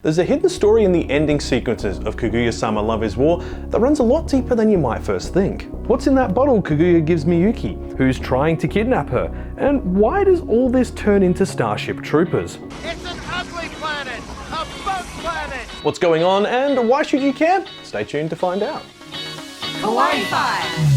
There's a hidden story in the ending sequences of Kaguya-sama Love is War that runs a lot deeper than you might first think. What's in that bottle Kaguya gives Miyuki? Who's trying to kidnap her? And why does all this turn into Starship Troopers? It's an ugly planet! A bug planet! What's going on and why should you care? Stay tuned to find out. Kawaii-Fi!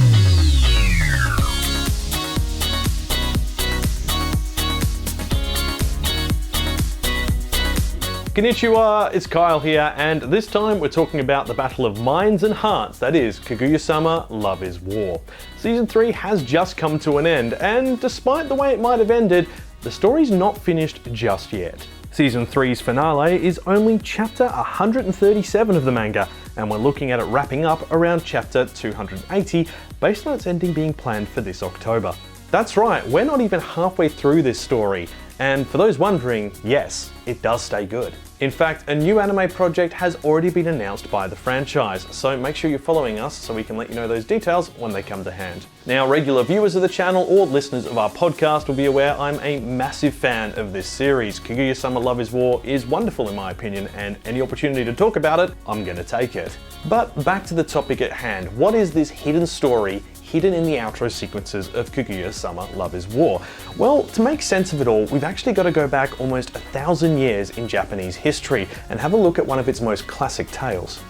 Konnichiwa, it's Kyle here, and this time we're talking about the battle of minds and hearts that is Kaguya-sama Love is War. Season 3 has just come to an end, and despite the way it might have ended, the story's not finished just yet. Season 3's finale is only chapter 137 of the manga, and we're looking at it wrapping up around chapter 280, based on its ending being planned for this October. That's right, we're not even halfway through this story. And for those wondering, yes, it does stay good. In fact, a new anime project has already been announced by the franchise, so make sure you're following us so we can let you know those details when they come to hand. Now, regular viewers of the channel or listeners of our podcast will be aware I'm a massive fan of this series. Kaguya-sama Love is War is wonderful in my opinion, and any opportunity to talk about it, I'm gonna take it. But back to the topic at hand, what is this hidden story hidden in the outro sequences of Kaguya-sama Love is War? Well, to make sense of it all, we've actually got to go back almost 1,000 years in Japanese history and have a look at one of its most classic tales.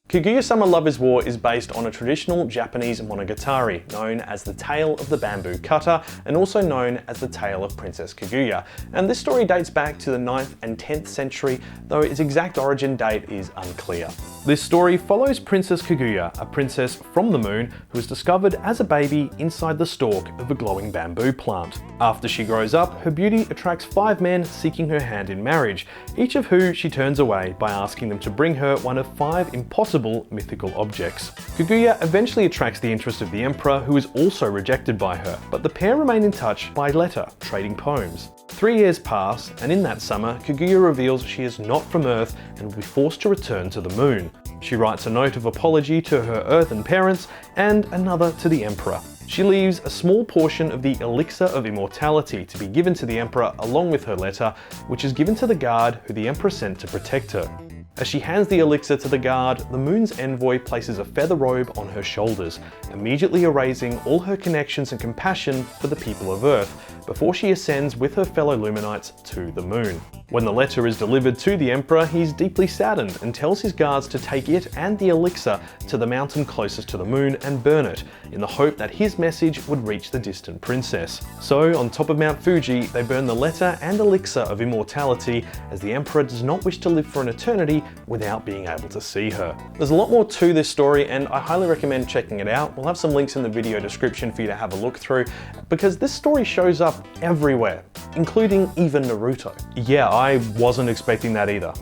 Kaguya-sama Love is War is based on a traditional Japanese monogatari known as the Tale of the Bamboo Cutter and also known as the Tale of Princess Kaguya. And this story dates back to the 9th and 10th century, though its exact origin date is unclear. This story follows Princess Kaguya, a princess from the moon who is discovered as a baby inside the stalk of a glowing bamboo plant. After she grows up, her beauty attracts 5 men seeking her hand in marriage, each of who she turns away by asking them to bring her one of 5 impossible mythical objects. Kaguya eventually attracts the interest of the emperor, who is also rejected by her, but the pair remain in touch by letter, trading poems. 3 years pass, and in that summer, Kaguya reveals she is not from Earth and will be forced to return to the moon. She writes a note of apology to her earthen parents and another to the emperor. She leaves a small portion of the elixir of immortality to be given to the emperor along with her letter, which is given to the guard who the emperor sent to protect her. As she hands the elixir to the guard, the moon's envoy places a feather robe on her shoulders, immediately erasing all her connections and compassion for the people of Earth, before she ascends with her fellow Luminites to the moon. When the letter is delivered to the emperor, he's deeply saddened and tells his guards to take it and the elixir to the mountain closest to the moon and burn it, in the hope that his message would reach the distant princess. So, on top of Mount Fuji, they burn the letter and elixir of immortality, as the emperor does not wish to live for an eternity without being able to see her. There's a lot more to this story, and I highly recommend checking it out. We'll have some links in the video description for you to have a look through, because this story shows up everywhere, including even Naruto. Yeah, I wasn't expecting that either.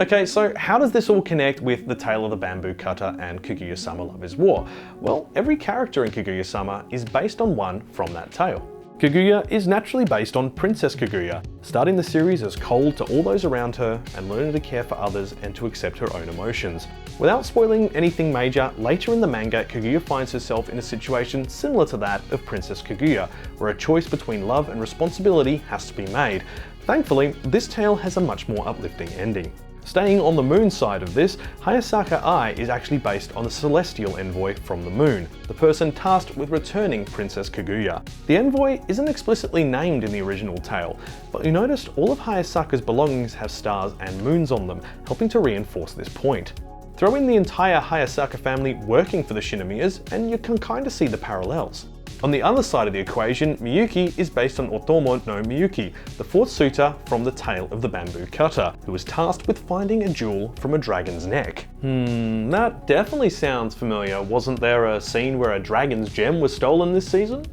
Okay, so how does this all connect with the Tale of the Bamboo Cutter and Kaguya-sama Love is War? Well, every character in Kaguya-sama is based on one from that tale. Kaguya is naturally based on Princess Kaguya, starting the series as cold to all those around her and learning to care for others and to accept her own emotions. Without spoiling anything major, later in the manga, Kaguya finds herself in a situation similar to that of Princess Kaguya, where a choice between love and responsibility has to be made. Thankfully, this tale has a much more uplifting ending. Staying on the moon side of this, Hayasaka Ai is actually based on the celestial envoy from the moon, the person tasked with returning Princess Kaguya. The envoy isn't explicitly named in the original tale, but you noticed all of Hayasaka's belongings have stars and moons on them, helping to reinforce this point. Throw in the entire Hayasaka family working for the Shinomiyas, and you can kinda see the parallels. On the other side of the equation, Miyuki is based on Otomo no Miyuki, the 4th suitor from the Tale of the Bamboo Cutter, who was tasked with finding a jewel from a dragon's neck. That definitely sounds familiar. Wasn't there a scene where a dragon's gem was stolen this season?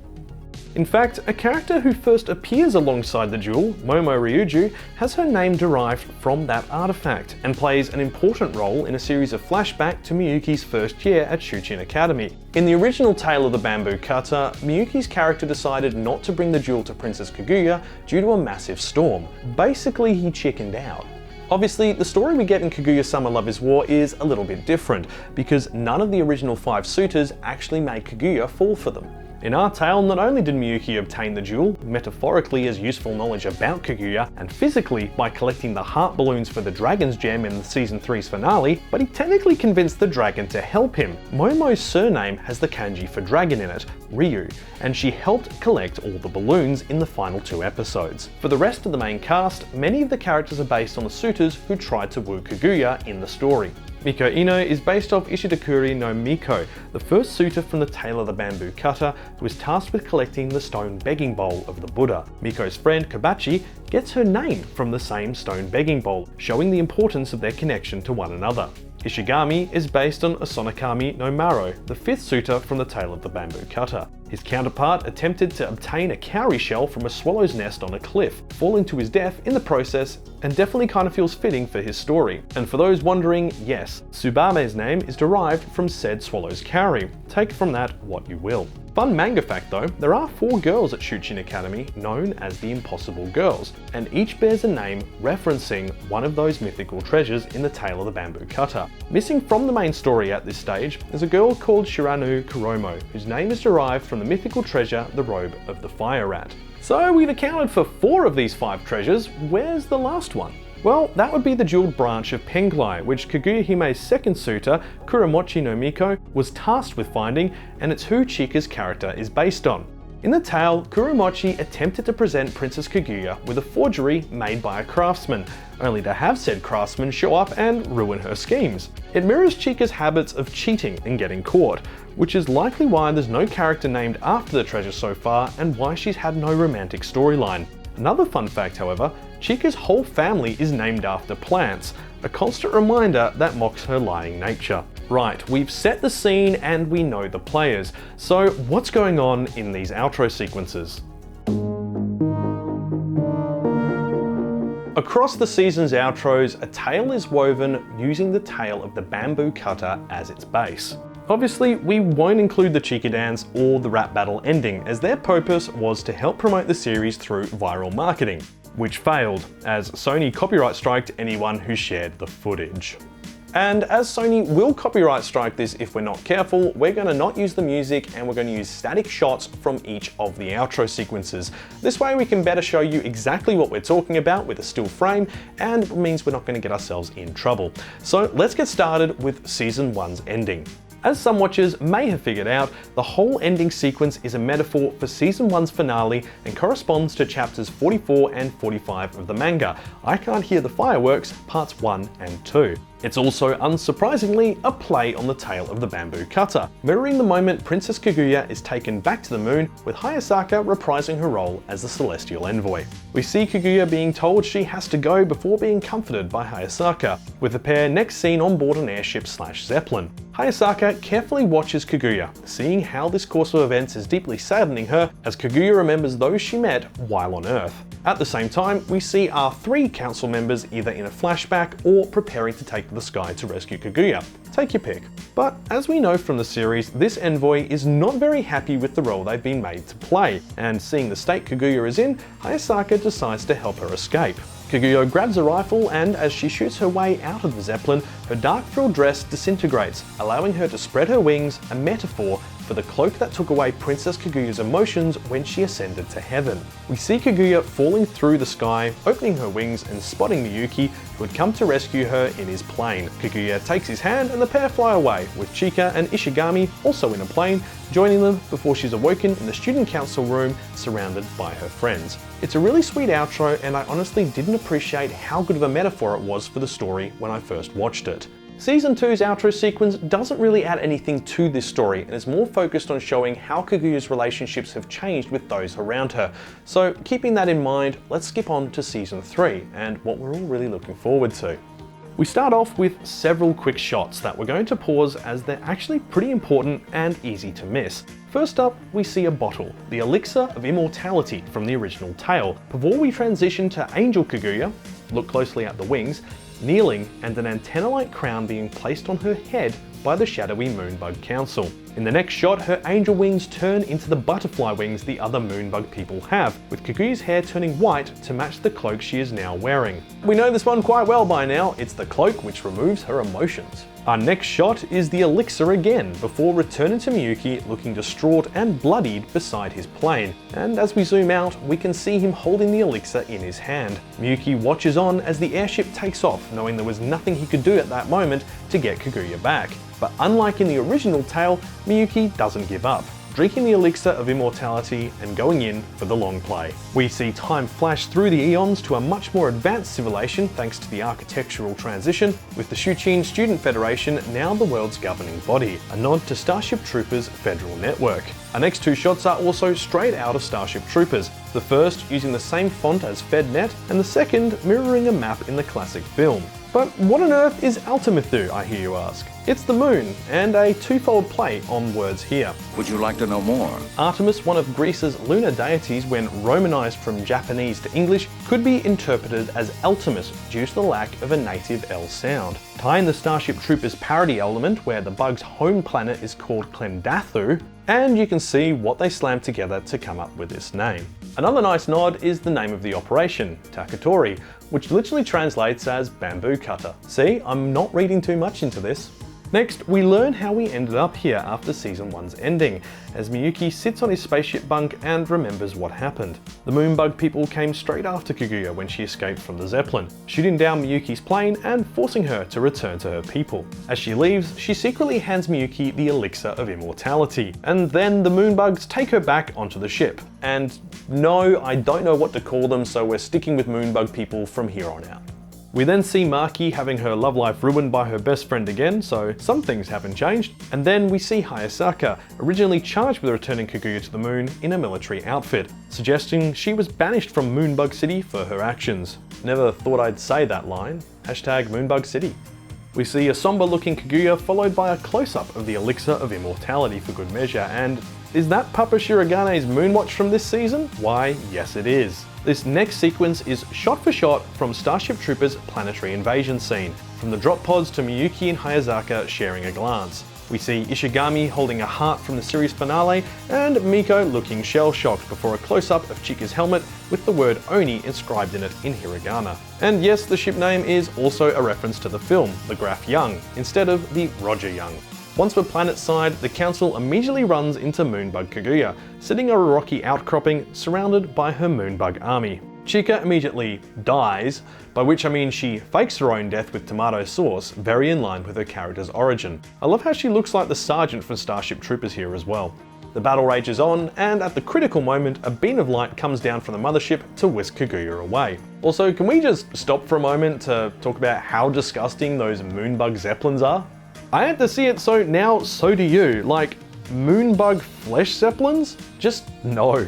In fact, a character who first appears alongside the jewel, Momo Ryuju, has her name derived from that artifact and plays an important role in a series of flashbacks to Miyuki's first year at Shuchin Academy. In the original Tale of the Bamboo Cutter, Miyuki's character decided not to bring the jewel to Princess Kaguya due to a massive storm. Basically, he chickened out. Obviously, the story we get in Kaguya-sama Love is War is a little bit different, because none of the original 5 suitors actually made Kaguya fall for them. In our tale, not only did Miyuki obtain the jewel, metaphorically as useful knowledge about Kaguya, and physically by collecting the heart balloons for the Dragon's Gem in the Season 3's finale, but he technically convinced the dragon to help him. Momo's surname has the kanji for dragon in it, Ryu, and she helped collect all the balloons in the final 2 episodes. For the rest of the main cast, many of the characters are based on the suitors who tried to woo Kaguya in the story. Miko Ino is based off Ishitakuri no Miko, the first suitor from the Tale of the Bamboo Cutter who was tasked with collecting the stone begging bowl of the Buddha. Miko's friend Kobachi gets her name from the same stone begging bowl, showing the importance of their connection to one another. Ishigami is based on Asonokami no Maro, the 5th suitor from the Tale of the Bamboo Cutter. His counterpart attempted to obtain a cowrie shell from a swallow's nest on a cliff, falling to his death in the process, and definitely kind of feels fitting for his story. And for those wondering, yes, Tsubame's name is derived from said swallow's cowrie. Take from that what you will. Fun manga fact though, there are 4 girls at Shuchin Academy known as the Impossible Girls, and each bears a name referencing one of those mythical treasures in the Tale of the Bamboo Cutter. Missing from the main story at this stage is a girl called Shiranu Kuromo, whose name is derived from the mythical treasure, the Robe of the Fire Rat. So we've accounted for 4 of these 5 treasures. Where's the last one? Well, that would be the jeweled branch of Penglai, which Kaguya-hime's second suitor, Kuromochi no Miko, was tasked with finding, and it's who Chika's character is based on. In the tale, Kuromochi attempted to present Princess Kaguya with a forgery made by a craftsman, only to have said craftsman show up and ruin her schemes. It mirrors Chika's habits of cheating and getting caught, which is likely why there's no character named after the treasure so far and why she's had no romantic storyline. Another fun fact, however, Chika's whole family is named after plants, a constant reminder that mocks her lying nature. Right, we've set the scene and we know the players, so what's going on in these outro sequences? Across the season's outros, a tale is woven using the Tale of the Bamboo Cutter as its base. Obviously, we won't include the Chika dance or the rap battle ending, as their purpose was to help promote the series through viral marketing, which failed, as Sony copyright striked anyone who shared the footage. And as Sony will copyright strike this if we're not careful, we're going to not use the music and we're going to use static shots from each of the outro sequences. This way we can better show you exactly what we're talking about with a still frame, and it means we're not going to get ourselves in trouble. So let's get started with Season 1's ending. As some watchers may have figured out, the whole ending sequence is a metaphor for Season 1's finale and corresponds to chapters 44 and 45 of the manga, I Can't Hear the Fireworks, parts 1 and 2. It's also, unsurprisingly, a play on the Tale of the Bamboo Cutter, mirroring the moment Princess Kaguya is taken back to the moon, with Hayasaka reprising her role as the Celestial Envoy. We see Kaguya being told she has to go before being comforted by Hayasaka, with the pair next seen on board an airship/zeppelin. Hayasaka carefully watches Kaguya, seeing how this course of events is deeply saddening her as Kaguya remembers those she met while on Earth. At the same time, we see our 3 council members either in a flashback or preparing to take to the sky to rescue Kaguya. Take your pick. But as we know from the series, this envoy is not very happy with the role they've been made to play, and seeing the state Kaguya is in, Hayasaka decides to help her escape. Kaguya grabs a rifle and as she shoots her way out of the Zeppelin, her dark frilled dress disintegrates, allowing her to spread her wings, a metaphor for the cloak that took away Princess Kaguya's emotions when she ascended to heaven. We see Kaguya falling through the sky, opening her wings and spotting Miyuki, who had come to rescue her in his plane. Kaguya takes his hand and the pair fly away, with Chika and Ishigami also in a plane, joining them before she's awoken in the student council room surrounded by her friends. It's a really sweet outro, and I honestly didn't appreciate how good of a metaphor it was for the story when I first watched it. Season 2's outro sequence doesn't really add anything to this story and is more focused on showing how Kaguya's relationships have changed with those around her. So keeping that in mind, let's skip on to Season 3 and what we're all really looking forward to. We start off with several quick shots that we're going to pause as they're actually pretty important and easy to miss. First up, we see a bottle, the elixir of immortality from the original tale, before we transition to Angel Kaguya, look closely at the wings, kneeling and an antenna-like crown being placed on her head by the shadowy Moonbug Council. In the next shot, her angel wings turn into the butterfly wings the other Moonbug people have, with Kaguya's hair turning white to match the cloak she is now wearing. We know this one quite well by now, it's the cloak which removes her emotions. Our next shot is the elixir again, before returning to Miyuki looking distraught and bloodied beside his plane. And as we zoom out, we can see him holding the elixir in his hand. Miyuki watches on as the airship takes off, knowing there was nothing he could do at that moment to get Kaguya back. But unlike in the original tale, Miyuki doesn't give up, drinking the elixir of immortality and going in for the long play. We see time flash through the eons to a much more advanced civilization thanks to the architectural transition, with the Shuqin Student Federation now the world's governing body, a nod to Starship Troopers' federal network. Our next two shots are also straight out of Starship Troopers, the first using the same font as FedNet, and the second mirroring a map in the classic film. But what on earth is Altimithu, I hear you ask? It's the moon, and a twofold play on words here. Would you like to know more? Artemis, one of Greece's lunar deities when romanized from Japanese to English, could be interpreted as Eltimus due to the lack of a native L sound. Tie in the Starship Troopers parody element where the bug's home planet is called Klendathu, and you can see what they slammed together to come up with this name. Another nice nod is the name of the operation, Takatori, which literally translates as bamboo cutter. See, I'm not reading too much into this. Next, we learn how we ended up here after Season 1's ending, as Miyuki sits on his spaceship bunk and remembers what happened. The Moonbug people came straight after Kaguya when she escaped from the Zeppelin, shooting down Miyuki's plane and forcing her to return to her people. As she leaves, she secretly hands Miyuki the elixir of immortality, and then the Moonbugs take her back onto the ship. And no, I don't know what to call them, so we're sticking with Moonbug people from here on out. We then see Maki having her love life ruined by her best friend again, so some things haven't changed. And then we see Hayasaka, originally charged with returning Kaguya to the moon in a military outfit, suggesting she was banished from Moonbug City for her actions. Never thought I'd say that line. Hashtag Moonbug City. We see a somber looking Kaguya followed by a close-up of the elixir of immortality for good measure, and is that Papa Shiragane's Moonwatch from this season? Why, yes it is. This next sequence is shot for shot from Starship Troopers' planetary invasion scene, from the drop pods to Miyuki and Hayasaka sharing a glance. We see Ishigami holding a heart from the series finale, and Miko looking shell-shocked before a close-up of Chika's helmet with the word Oni inscribed in it in hiragana. And yes, the ship name is also a reference to the film, The Graf Young, instead of the Roger Young. Once we're planetside, the council immediately runs into Moonbug Kaguya, sitting on a rocky outcropping surrounded by her Moonbug army. Chika immediately dies, by which I mean she fakes her own death with tomato sauce, very in line with her character's origin. I love how she looks like the sergeant from Starship Troopers here as well. The battle rages on, and at the critical moment, a beam of light comes down from the mothership to whisk Kaguya away. Also, can we just stop for a moment to talk about how disgusting those Moonbug Zeppelins are? I had to see it, so now so do you. Like, Moonbug flesh Zeppelins? Just no.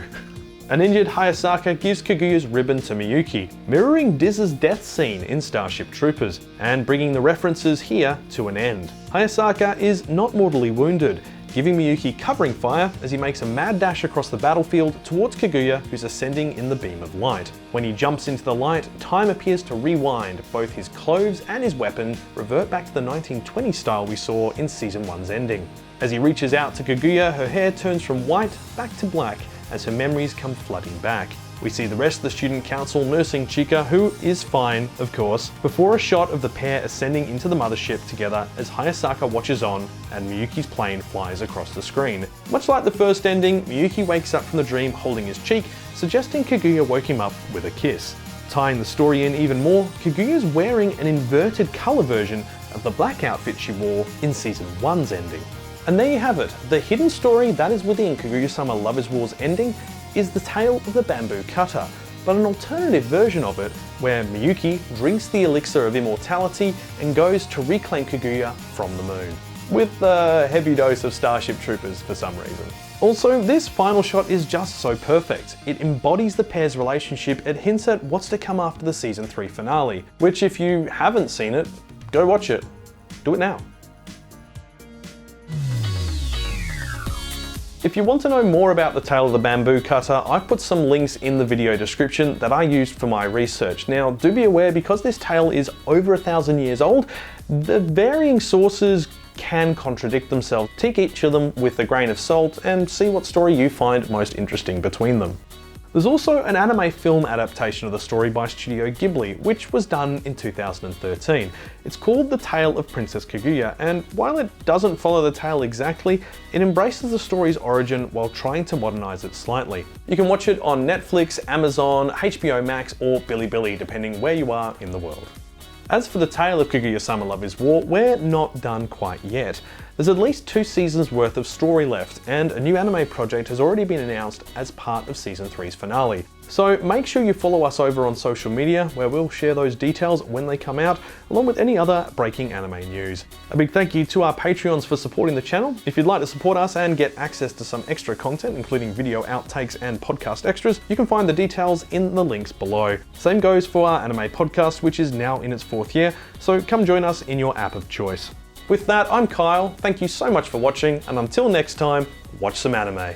An injured Hayasaka gives Kaguya's ribbon to Miyuki, mirroring Diz's death scene in Starship Troopers, and bringing the references here to an end. Hayasaka is not mortally wounded, giving Miyuki covering fire as he makes a mad dash across the battlefield towards Kaguya, who's ascending in the beam of light. When he jumps into the light, time appears to rewind. Both his clothes and his weapon revert back to the 1920 style we saw in Season 1's ending. As he reaches out to Kaguya, her hair turns from white back to black as her memories come flooding back. We see the rest of the student council nursing Chika, who is fine, of course, before a shot of the pair ascending into the mothership together as Hayasaka watches on and Miyuki's plane flies across the screen. Much like the first ending, Miyuki wakes up from the dream holding his cheek, suggesting Kaguya woke him up with a kiss. Tying the story in even more, Kaguya's wearing an inverted colour version of the black outfit she wore in Season 1's ending. And there you have it, the hidden story that is within Kaguya-sama Love is War's ending is the tale of the bamboo cutter, but an alternative version of it where Miyuki drinks the elixir of immortality and goes to reclaim Kaguya from the moon, with a heavy dose of Starship Troopers for some reason. Also, this final shot is just so perfect. It embodies the pair's relationship. It hints at what's to come after the Season 3 finale, which if you haven't seen it, go watch it. Do it now. If you want to know more about the tale of the bamboo cutter, I've put some links in the video description that I used for my research. Now, do be aware, because this tale is over 1,000 years old, the varying sources can contradict themselves. Take each of them with a grain of salt and see what story you find most interesting between them. There's also an anime film adaptation of the story by Studio Ghibli, which was done in 2013. It's called The Tale of Princess Kaguya, and while it doesn't follow the tale exactly, it embraces the story's origin while trying to modernize it slightly. You can watch it on Netflix, Amazon, HBO Max, or Bilibili, depending where you are in the world. As for the tale of Kaguya-sama Love is War, we're not done quite yet. There's at least 2 seasons worth of story left, and a new anime project has already been announced as part of Season 3's finale. So make sure you follow us over on social media, where we'll share those details when they come out, along with any other breaking anime news. A big thank you to our Patreons for supporting the channel. If you'd like to support us and get access to some extra content, including video outtakes and podcast extras, you can find the details in the links below. Same goes for our anime podcast, which is now in its 4th year, so come join us in your app of choice. With that, I'm Kyle, thank you so much for watching, and until next time, watch some anime.